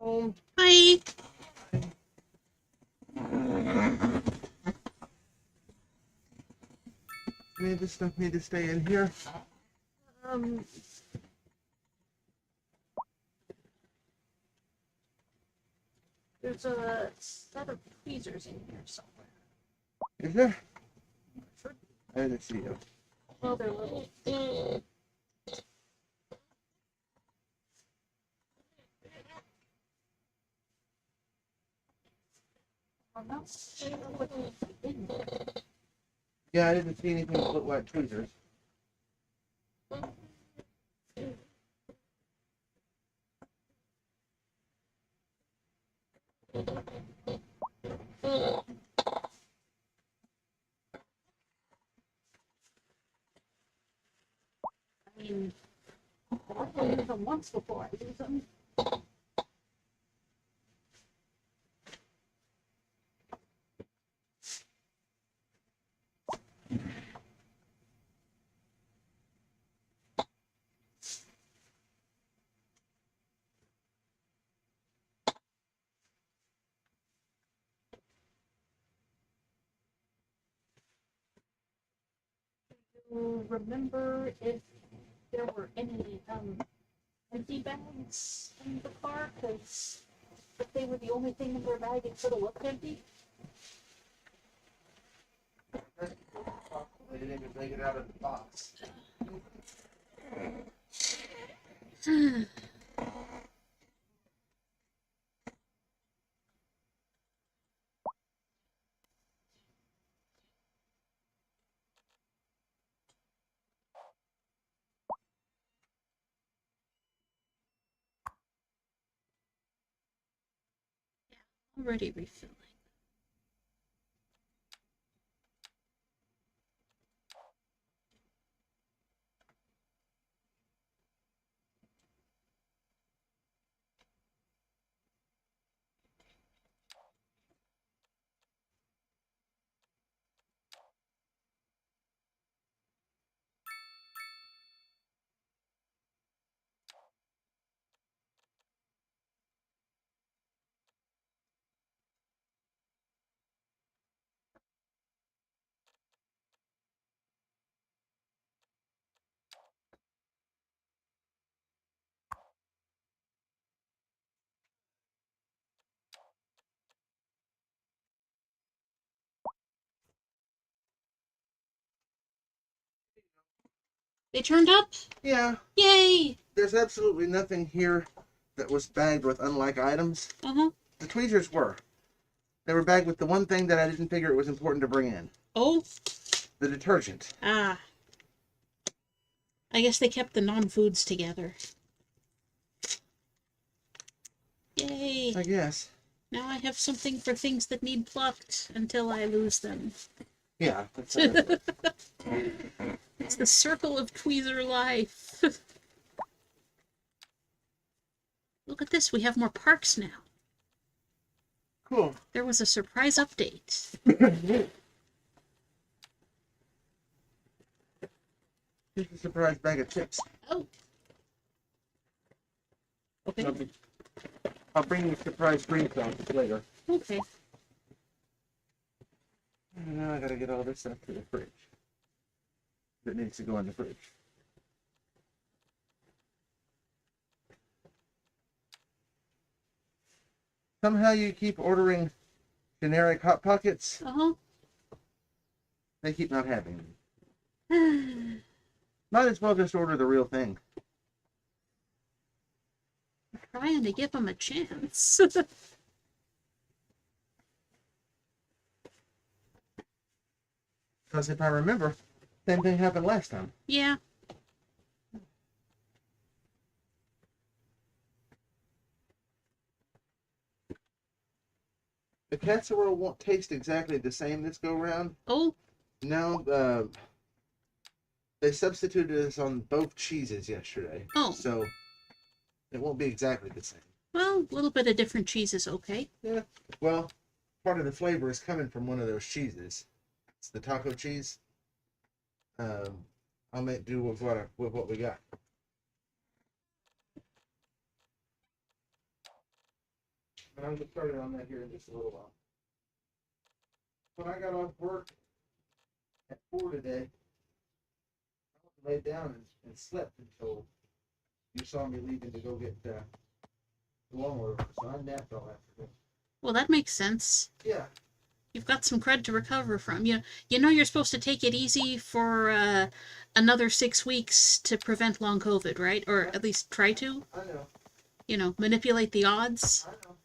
home. Bye. Maybe this stuff need to stay in here. There's a set of tweezers in here somewhere. Is there? I didn't see you. Well, they're little. I'm not sure what's in there. Yeah, I didn't see anything that looked like tweezers. I mean, I've only used them once before I use them. Do you remember if there were any empty bags in the car? Because if they were the only thing in their bag, it could have looked empty. They didn't even make it out of the box. Already refilling. They turned up? Yeah, Yay! there's absolutely nothing here that was bagged with unlike items. Uh-huh. The tweezers were. They were bagged with the one thing that I didn't figure it was important to bring in. Oh? The detergent. Ah. I guess they kept the non-foods together. Yay! I guess. Now I have something for things that need plucked until I lose them. Yeah. That's how it works. It's the circle of tweezer life. Look at this, we have more parks now. Cool. There was a surprise update. Here's a surprise bag of chips. Oh. Okay. I'll bring you surprise green sauce later. Okay. Now I gotta get all this stuff to the fridge. That needs to go in the fridge. Somehow you keep ordering generic Hot Pockets. Uh-huh. They keep not having them. Might as well just order the real thing. Trying to give them a chance. Because if I remember, same thing happened last time. Yeah. The casserole won't taste exactly the same this go round. Oh. Now, they substituted this on both cheeses yesterday. Oh. So, it won't be exactly the same. Well, a little bit of different cheese is okay. Yeah. Well, part of the flavor is coming from one of those cheeses. It's the taco cheese. I'll make do with what we got. And I'm gonna start it on that here in just a little while. When I got off work at 4 today, I laid down and slept until you saw me leaving to go get the lawnmower. So I napped all afternoon. Well, that makes sense. Yeah. You've got some cred to recover from. You know you're supposed to take it easy for another 6 weeks to prevent long COVID, right? Or at least try to. I know. Manipulate the odds. I know.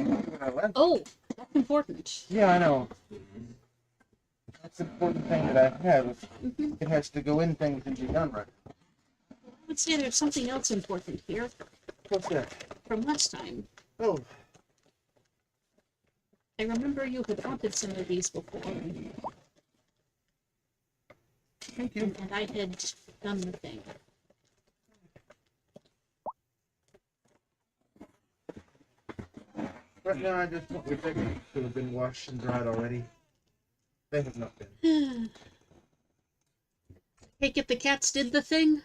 When I left. Oh, that's important. Yeah, I know. That's the important thing that I have. It has to go in things and be done right. I would say there's something else important here What's that? from last time. Oh, I remember you had wanted some of these before, thank you. and I had done the thing. Right now, I just want your pictures to have been washed and dried already. They have not been. Take it the cats did the thing?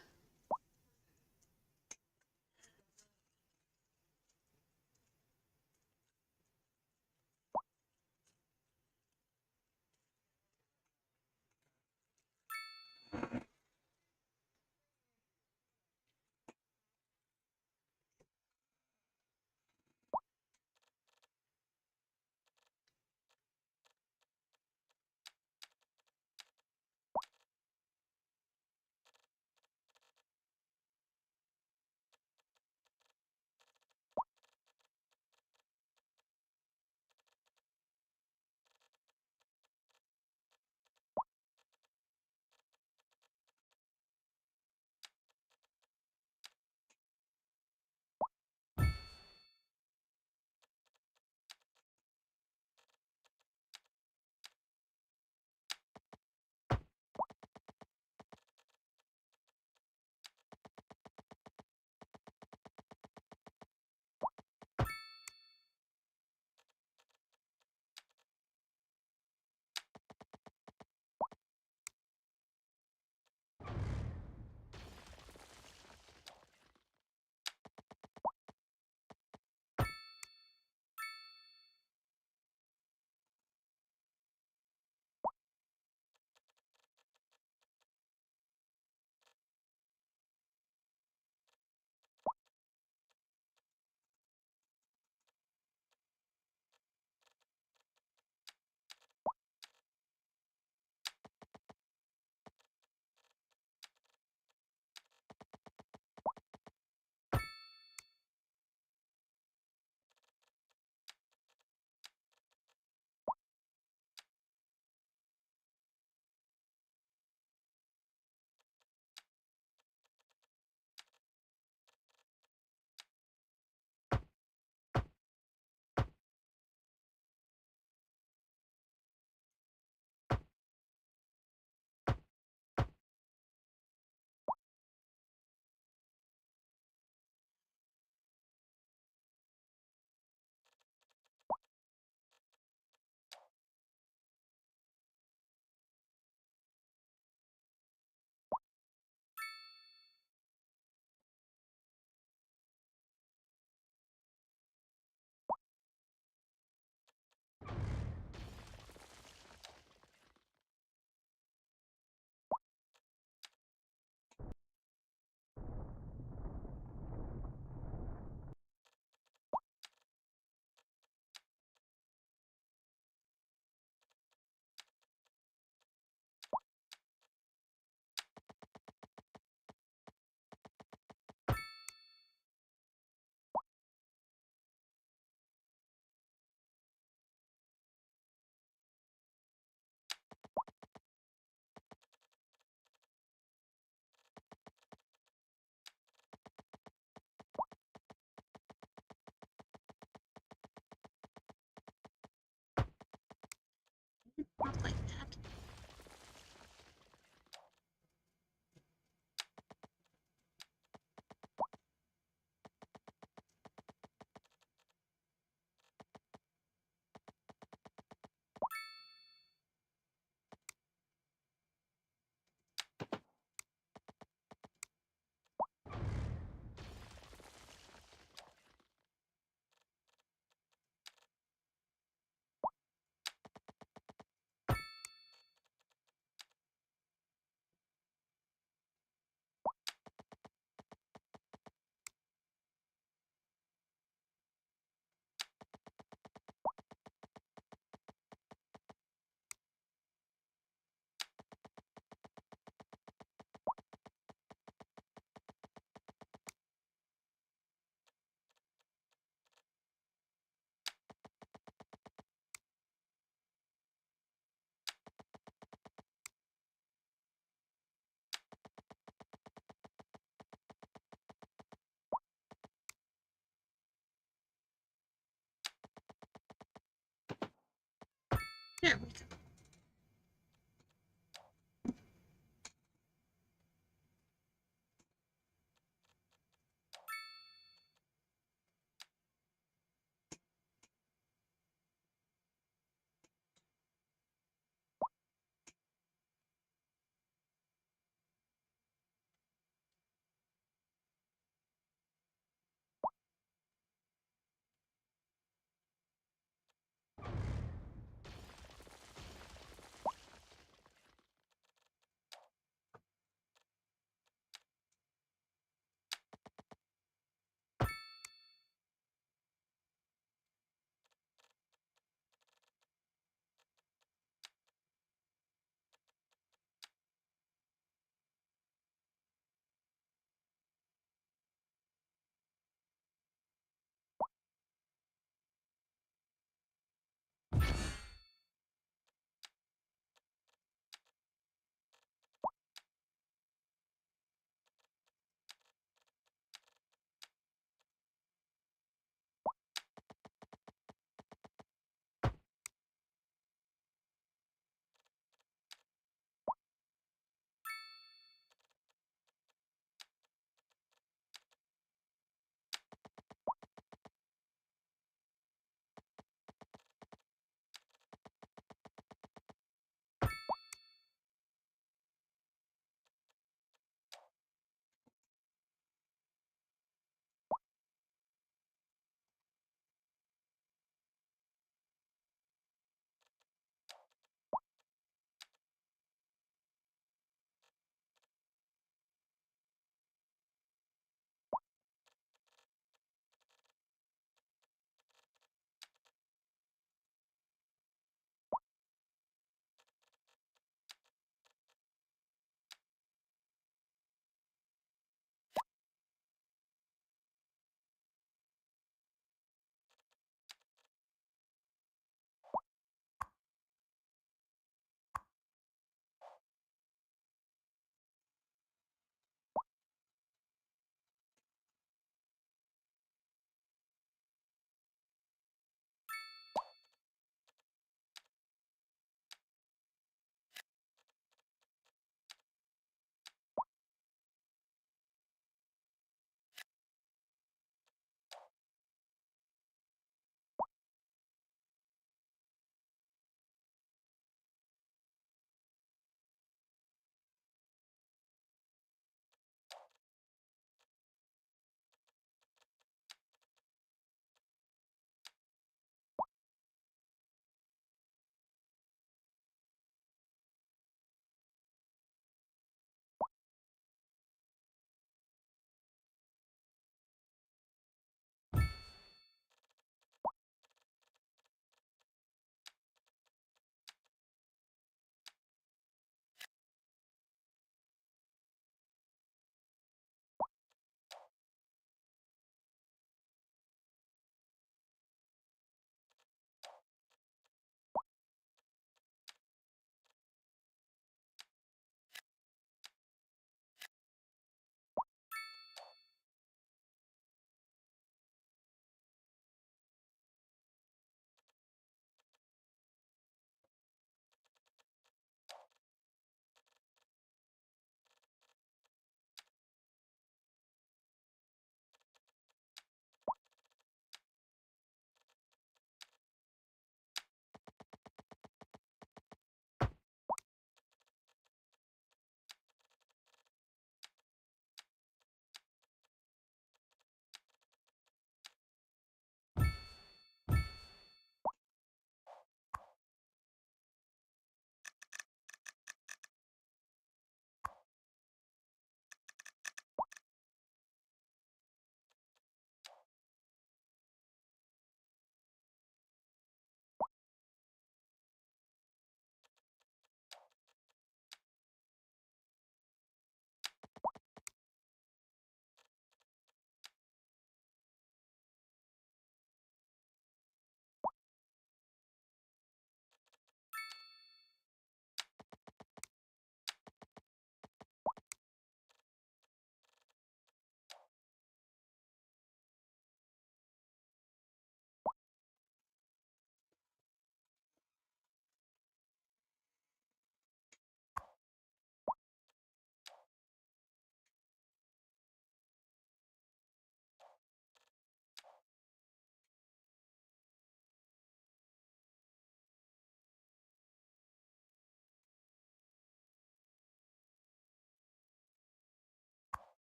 There we go.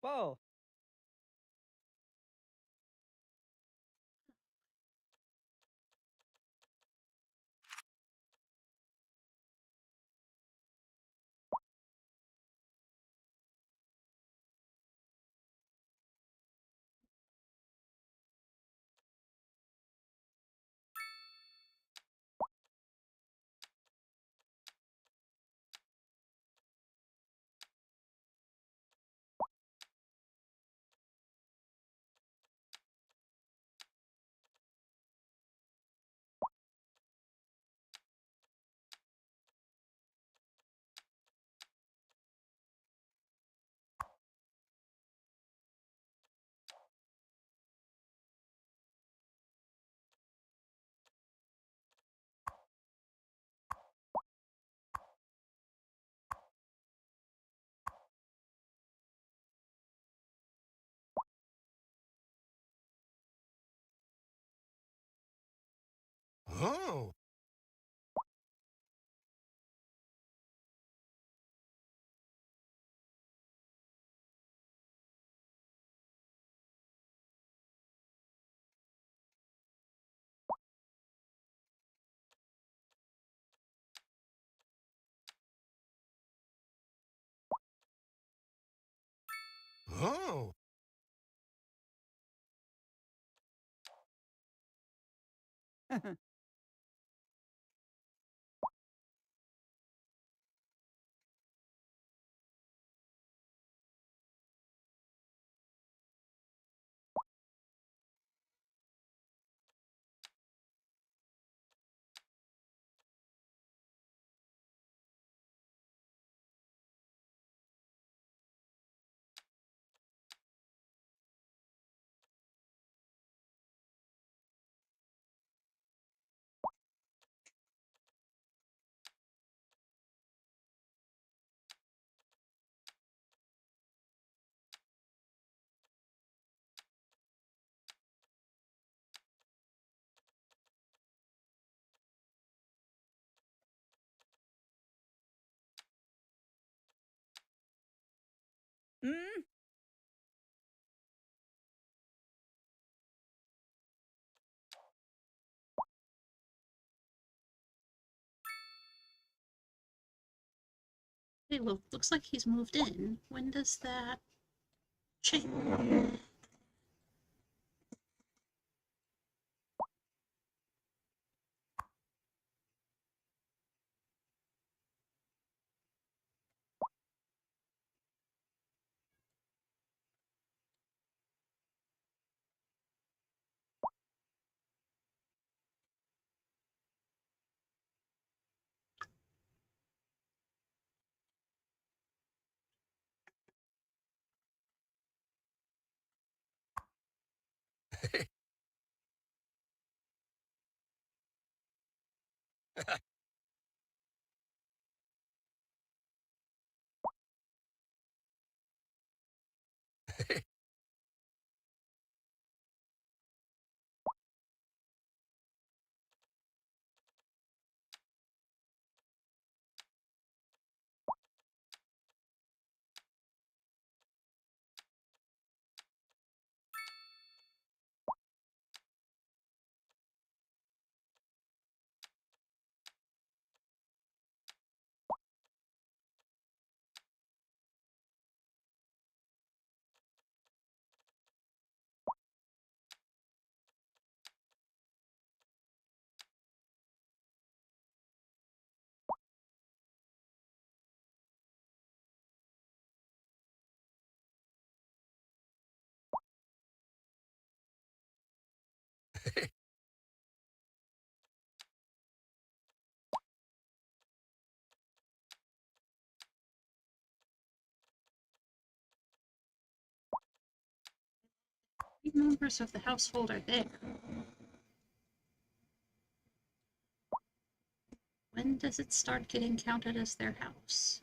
Whoa. Oh. Oh. Mm? Hey, look, looks like he's moved in. When does that change? Members of the household are there. When does it start getting counted as their house?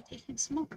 Taking some more.